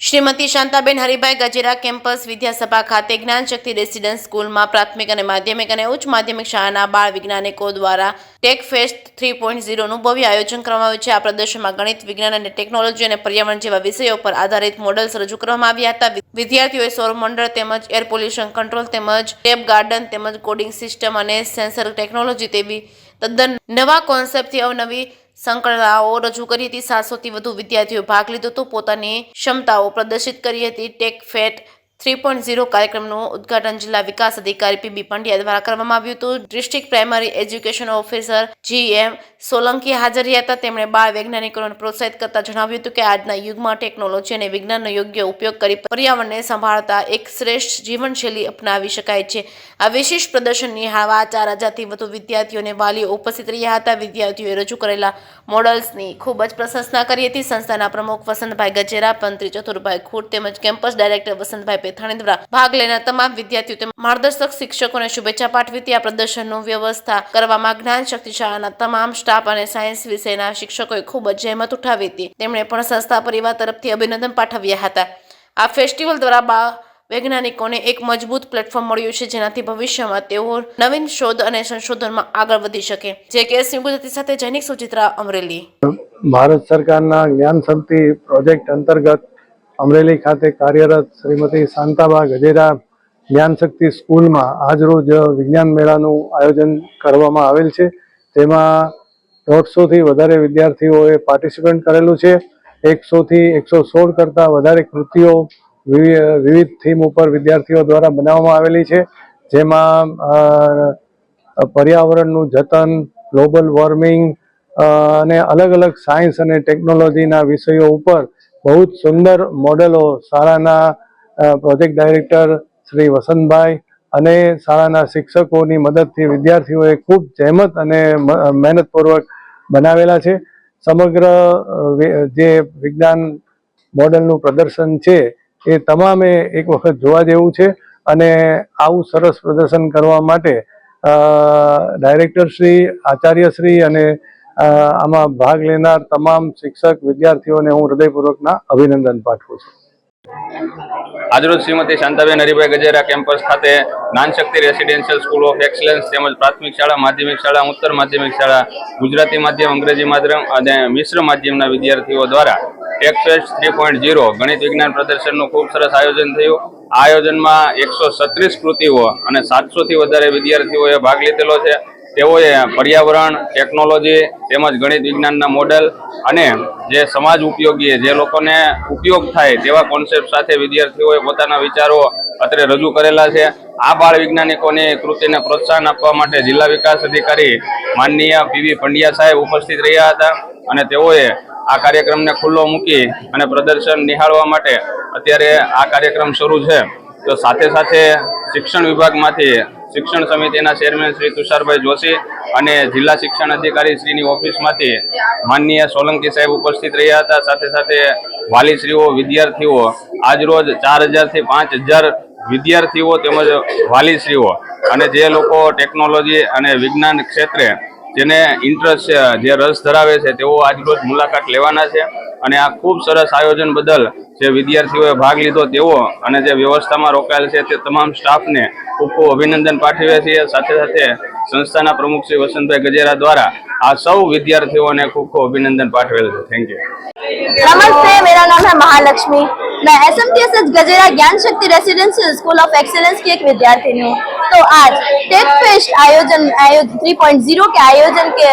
Shrimati Shantaben Haribhai Gajera campus Vidyasabha खाते ज्ञान शक्ति रेसिडेंस स्कूल में प्राथमिक और माध्यमिक और उच्च माध्यमिक शाळाना बाळ वैज्ञानिकों द्वारा टेक फेस्ट 3.0 નું ભવ્ય આયોજન કરવામાં આવ્યું છે। આ પ્રદર્શનમાં ગણિત, વિજ્ઞાન અને ટેકનોલોજી અને પર્યાવરણ જેવા વિષયો પર આધારિત મોડલ્સ રજૂ કરવામાં આવ્યા હતા। વિદ્યાર્થીઓએ સૌર મંડળ તેમજ એર પોલ્યુશન કંટ્રોલ તેમજ ટેપ ગાર્ડન તેમજ કોડિંગ સિસ્ટમ અને સેન્સર ટેકનોલોજી તેવી તદ્દન નવા કોન્સેપ્ટથી અવનવી સંકળાઓ રજૂ કરી હતી। 700થી વધુ વિદ્યાર્થીઓ ભાગ લીધો હતો, પોતાની ક્ષમતાઓ પ્રદર્શિત કરી હતી। ટેક ફેટ 3.0 કાર્યક્રમનું ઉદ્ઘાટન જિલ્લા વિકાસ અધિકારી પીબી પંડ્યા દ્વારા કરવામાં આવ્યું હતું। District primary education officer GM Solanki હાજર રહ્યા હતા। તેમણે બાળ વૈજ્ઞાનિકોને પ્રોત્સાહિત કરતા જણાવ્યું હતું કે આજના યુગમાં ટેકનોલોજી અને વિજ્ઞાનનો યોગ્ય ઉપયોગ કરી પર્યાવરણને સંભાળતા એક શ્રેષ્ઠ જીવનશૈલી અપનાવી શકાય છે। આ વિશેષ પ્રદર્શન નિહાળવા 4000થી વધુ વિદ્યાર્થીઓ અને વાલીઓ ઉપસ્થિત રહ્યા હતા। વિદ્યાર્થીઓએ રજૂ કરેલા મોડલ્સની ખૂબ જ પ્રશંસા કરી હતી। સંસ્થાના પ્રમુખ વસંતભાઈ ગજેરા, મંત્રી ચતુરભાઈ ખૂટ તેમજ કેમ્પસ ડાયરેક્ટર વસંતભાઈ પેથાણી દ્વારા ભાગ લેનાર તમામ વિદ્યાર્થીઓ તેમજ માર્ગદર્શક શિક્ષકોને શુભેચ્છા પાઠવી હતી। આ પ્રદર્શનનું વ્યવસ્થા કરવામાં જ્ઞાન શક્તિ શાળાના તમામ સ્ટાફ અને સાયન્સ વિષયના શિક્ષકોએ ખૂબ જ જહેમત ઉઠાવી હતી। તેમણે પણ સંસ્થા પરિવાર તરફથી અભિનંદન પાઠવ્યા હતા। આ ફેસ્ટિવલ દ્વારા બાળ વૈજ્ઞાનિકોને એક મજબૂત પ્લેટફોર્મ મળ્યું છે, જેનાથી ભવિષ્યમાં તેઓ નવીન શોધ અને સંશોધનમાં આગળ વધી શકે। જે કેસ ગુજરાતી સાથે જૈનિક સુચિત્રા અમરેલી। ભારત સરકારના જ્ઞાન શક્તિ પ્રોજેક્ટ અંતર્ગત અમરેલી ખાતે કાર્યરત શ્રીમતી શાંતાબા ગજેરા જ્ઞાન શક્તિ સ્કૂલમાં આજરોજ વિજ્ઞાન મેળાનું આયોજન કરવામાં આવેલ છે। તેમાં 150થી વધારે વિદ્યાર્થીઓએ પાર્ટિસિપેટ કરેલું છે। 100થી 116 કરતાં વધારે કૃતિઓ વિવિધ થીમ ઉપર વિદ્યાર્થીઓ દ્વારા બનાવવામાં આવેલી છે, જેમાં પર્યાવરણનું જતન, ગ્લોબલ વોર્મિંગ અને અલગ અલગ સાયન્સ અને ટેકનોલોજીના વિષયો ઉપર બહુ જ સુંદર મોડેલો શાળાના પ્રોજેક્ટ ડાયરેક્ટર શ્રી વસંતભાઈ અને શાળાના શિક્ષકોની મદદથી વિદ્યાર્થીઓએ ખૂબ જહેમત અને મહેનતપૂર્વક બનાવેલા છે। સમગ્ર જે વિજ્ઞાન મોડેલનું પ્રદર્શન છે એ તમામે એક વખત જોવા જેવું છે અને આવું સરસ પ્રદર્શન કરવા માટે ડાયરેક્ટરશ્રી, આચાર્યશ્રી અને આમાં ભાગ લેનાર તમામ શિક્ષક વિદ્યાર્થીઓને હું હૃદયપૂર્વકના અભિનંદન પાઠવું છું। આજરોજ શ્રીમતી શાંતાબેન હરિભાઈ ગજેરા કેમ્પસ ખાતે જ્ઞાન શક્તિ રેસિડેન્શિયલ સ્કૂલ ઓફ એક્સલન્સ તેમજ પ્રાથમિક શાળા, માધ્યમિક શાળા, ઉત્તર માધ્યમિક શાળા, ગુજરાતી માધ્યમ, અંગ્રેજી માધ્યમ અને મિશ્ર માધ્યમના વિદ્યાર્થીઓ દ્વારા ટેક ફેસ્ટ 3.0 ગણિત વિજ્ઞાન પ્રદર્શનનું ખૂબ સરસ આયોજન થયું। આ આયોજનમાં 136 કૃતિઓ અને 700થી વધારે વિદ્યાર્થીઓએ ભાગ લીધેલો છે। તેઓએ પર્યાવરણ, ટેકનોલોજી તેમજ ગણિત વિજ્ઞાનના મોડેલ અને જે સમાજ ઉપયોગી, જે લોકોને ઉપયોગ થાય તેવા કોન્સેપ્ટ સાથે વિદ્યાર્થીઓએ પોતાના વિચારો અત્રે રજૂ કરેલા છે। આ બાળ વૈજ્ઞાનિકોની કૃતિને પ્રોત્સાહન આપવા માટે જિલ્લા વિકાસ અધિકારી માનનીય પીબી પંડ્યા સાહેબ ઉપસ્થિત રહ્યા હતા અને તેઓએ આ કાર્યક્રમને ખુલ્લો મૂકી અને પ્રદર્શન નિહાળવા માટે અત્યારે આ કાર્યક્રમ શરૂ છે। તો સાથે સાથે શિક્ષણ વિભાગમાંથી શિક્ષણ સમિતિના ચેરમેન શ્રી તુષારભાઈ જોશી અને જિલ્લા શિક્ષણ અધિકારી શ્રીની ઓફિસમાંથી માનનીય સોલંકી સાહેબ ઉપસ્થિત રહ્યા હતા। સાથે સાથે વાલીશ્રીઓ, વિદ્યાર્થીઓ, આજરોજ 4000થી 5000 વિદ્યાર્થીઓ તેમજ વાલીશ્રીઓ અને જે લોકો ટેકનોલોજી અને વિજ્ઞાન ક્ષેત્રે જેને ઇન્ટરેસ્ટ છે, જે રસ ધરાવે છે, તેઓ આજરોજ મુલાકાત લેવાના છે અને આ ખૂબ સરસ આયોજન બદલ જે વિદ્યાર્થીઓએ ભાગ લીધો તેઓ અને જે વ્યવસ્થામાં રોકાયેલ છે તે તમામ સ્ટાફને ખૂબ ખૂબ અભિનંદન પાઠવીએ છીએ। સાથે સાથે સંસ્થાના પ્રમુખ શ્રી વસંતભાઈ ગજેરા દ્વારા આ સૌ વિદ્યાર્થીઓને ખૂબ ખૂબ अभिनंदन पाठवेल है। Thank you. नमस्ते, मेरा नाम है महालक्ष्मी। मैं एसएमटीएस गजेरा ज्ञान शक्ति रेसिडेंशियल स्कूल ऑफ एक्सीलेंस की एक विद्यार्थिनी हूँ। तो आज टेक फेस्ट आयोजन 3.0 के आयोजन के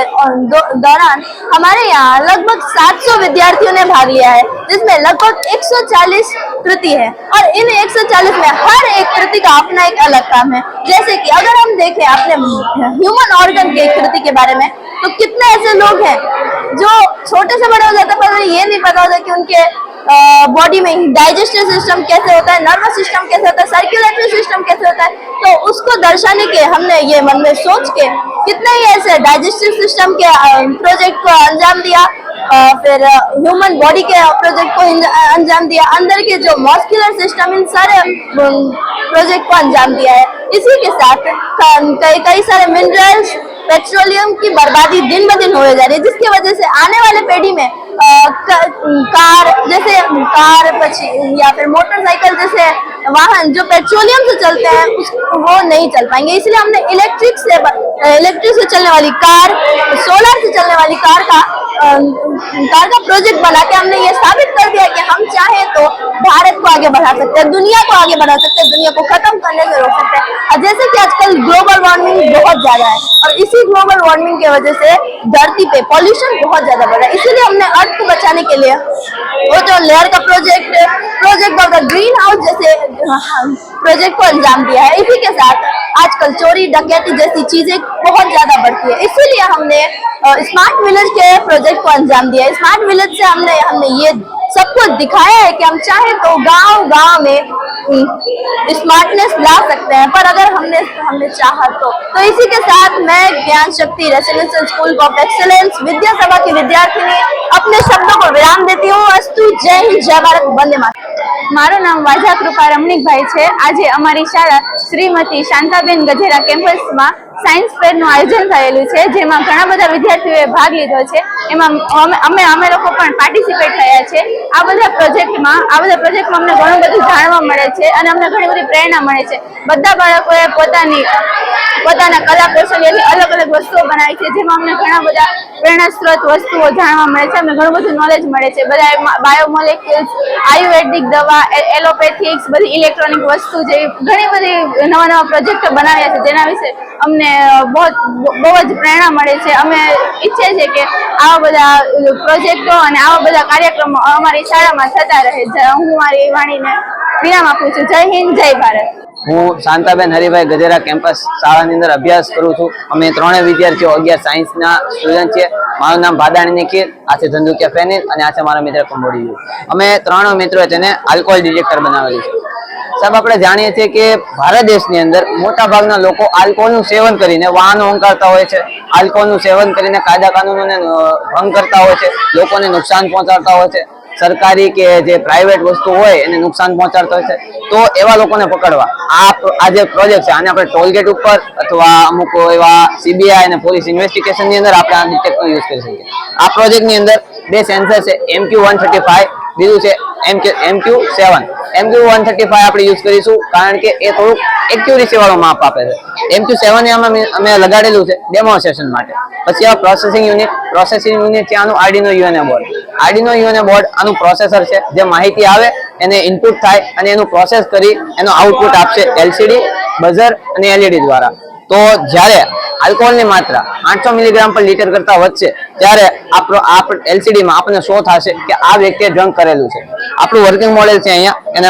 दौरान हमारे यहाँ लगभग 700 विद्यार्थियों ने भाग लिया है, जिसमें लगभग 140 कृति है और इन 140 में हर एक कृति का अपना एक अलग काम है। जैसे कि अगर हम देखें अपने ह्यूमन ऑर्गन के कृति के बारे में, तो कितने ऐसे लोग हैं जो छोटे से बड़े हो जाते हैं पर उन्हें ये नहीं पता होता कि उनके बॉडी में डाइजेस्टिव सिस्टम कैसे होता है, नर्वस सिस्टम कैसे होता है, सर्कुलेटरी सिस्टम कैसे होता है। तो उसको दर्शाने के हमने ये मन में सोच के कितने ही ऐसे डाइजेस्टिव सिस्टम के प्रोजेक्ट को अंजाम दिया, फिर ह्यूमन बॉडी के प्रोजेक्ट को अंजाम दिया, अंदर के जो मस्कुलर सिस्टम, इन सारे प्रोजेक्ट को अंजाम दिया है। इसी के साथ कई सारे मिनरल्स, पेट्रोलियम की बर्बादी दिन ब दिन हो जा रही है, जिसकी वजह से आने वाले पीढ़ी में कार जैसे कार या फिर मोटरसाइकिल जैसे वाहन जो पेट्रोलियम से चलते हैं वो नहीं चल पाएंगे, इसलिए हमने इलेक्ट्रिक से चलने वाली कार, सोलर से चलने वाली कार का प्रोजेक्ट बना के हमने ये साबित कर दिया कि हम चाहे तो भारत को आगे बढ़ा सकते हैं, दुनिया को आगे बढ़ा सकते हैं, दुनिया को खत्म करने से रोक सकते हैं। और जैसे कि आजकल ग्लोबल वार्मिंग बहुत ज्यादा है और इसी ग्लोबल वार्मिंग की वजह से धरती पे पॉल्यूशन बहुत ज्यादा बढ़ रहा है, इसीलिए हमने अर्थ को बचाने के लिए वो जो लेयर का project of the green house जैसे प्रोजेक्ट को अंजाम दिया है। इसी के साथ आजकल चोरी डकैती जैसी चीजें बहुत ज्यादा बढ़ती है, इसीलिए हमने स्मार्ट विलेज के प्रोजेक्ट को अंजाम दिया है। स्मार्ट विलेज से हमने ये सबको दिखाया है कि हम चाहे तो गांव में स्मार्टनेस ला सकते हैं, पर अगर हमने चाहा तो इसी के साथ मैं ज्ञान शक्ति residential school of excellence Vidyasabha की विद्यार्थिनी अपने शब्दों को विराम देती हूँ। अस्तु, जय हिंद, जय भारत, वंदे मातरम। મારું નામ વાજા કૃપા રમણીકભાઈ છે। આજે અમારી શાળા શ્રીમતી શાંતાબેન ગજેરા કેમ્પસમાં સાયન્સ ફેરનું આયોજન થયેલું છે, જેમાં ઘણા બધા વિદ્યાર્થીઓએ ભાગ લીધો છે। એમાં અમે લોકો પણ પાર્ટિસિપેટ થયા છે। આ બધા પ્રોજેક્ટમાં અમને ઘણું બધું જાણવા મળે છે અને અમને ઘણી બધી પ્રેરણા મળે છે। બધા બાળકોએ પોતાના કલા કૌશલ્યથી અલગ અલગ વસ્તુઓ બનાવી છે, જેમાં અમને ઘણા બધા પ્રેરણાસ્ત્રોત વસ્તુઓ જાણવા મળે છે, અમને ઘણું બધું નોલેજ મળે છે। બધા બાયોમોલેક્યુલ્સ, આયુર્વેદિક દવા, એલોપેથિક્સ, બધી ઇલેક્ટ્રોનિક વસ્તુ જેવી ઘણી બધી નવા પ્રોજેક્ટો બનાવ્યા છે, જેના વિશે અમને બહુ જ પ્રેરણા મળે છે। અમે ઈચ્છીએ છીએ કે આવા બધા પ્રોજેક્ટો અને આવા બધા કાર્યક્રમો અમારી શાળામાં થતા રહે। હું મારી વાણીને વિરામ આપું છું। જય હિન્દ, જય ભારત। હું શાંતાબેન હરિભાઈ ગજેરા કેમ્પસ શાળાની અંદર અભ્યાસ કરું છું। અમે ત્રણેય વિદ્યાર્થીઓ 11 સાયન્સના સ્ટુડન્ટ છીએ। મારું નામ ભાદાણી નિખિલ, આ છે ધંધુકિયા ફેનિલ અને આ છે મારા મિત્ર કંબોડી। અમે ત્રણ મિત્રોએ તેને આલ્કોહોલ ડિટેક્ટર બનાવેલું છે। સાહેબ, આપણે જાણીએ છીએ કે ભારત દેશની અંદર મોટા ભાગના લોકો આલ્કોહોલનું સેવન કરીને વાહનો હંકારતા હોય છે, આલ્કોહોલનું સેવન કરીને કાયદા કાનૂનોને ભંગ કરતા હોય છે, લોકોને નુકસાન પહોંચાડતા હોય છે, સરકારી કે જે પ્રાઇવેટ વસ્તુ હોય એને નુકસાન પહોંચાડતા હોય છે। તો એવા લોકોને પકડવા આ જે પ્રોજેક્ટ છે આને આપણે ટોલગેટ ઉપર અથવા અમુક એવા સીબીઆઈ અને પોલીસ ઇન્વેસ્ટિગેશનની અંદર આપણે આ ડિટેક્ટરનો યુઝ કરી શકીએ। આ પ્રોજેક્ટની અંદર બે સેન્સર છે, MQ135, બીજું છે MQ7। MQ135 આપણે યુઝ કરીશું કારણ કે એ થોડુંક એક્યુરેસી વાળું માપ આપે છે। MQ7 અમે લગાડેલું છે ડેમોન્સ્ટ્રેશન માટે। પછી આ પ્રોસેસિંગ યુનિટ છે આનું આર્ડિનો UNO બોર્ડ આનું પ્રોસેસર છે, જે માહિતી આવે એને ઇનપુટ થાય અને એનું પ્રોસેસ કરી એનો આઉટપુટ આપશે LCD, બઝર અને LED દ્વારા। તો જ્યારે આલ્કોહોલની માત્રા 800 મિલીગ્રામ પર લીટર કરતા વધશે ત્યારે LCD માં આપણને શો થશે કે આ વ્યક્તિએ ડ્રંક કરેલું છે। આપણું વર્કિંગ મોડેલ છે અહીંયા, એને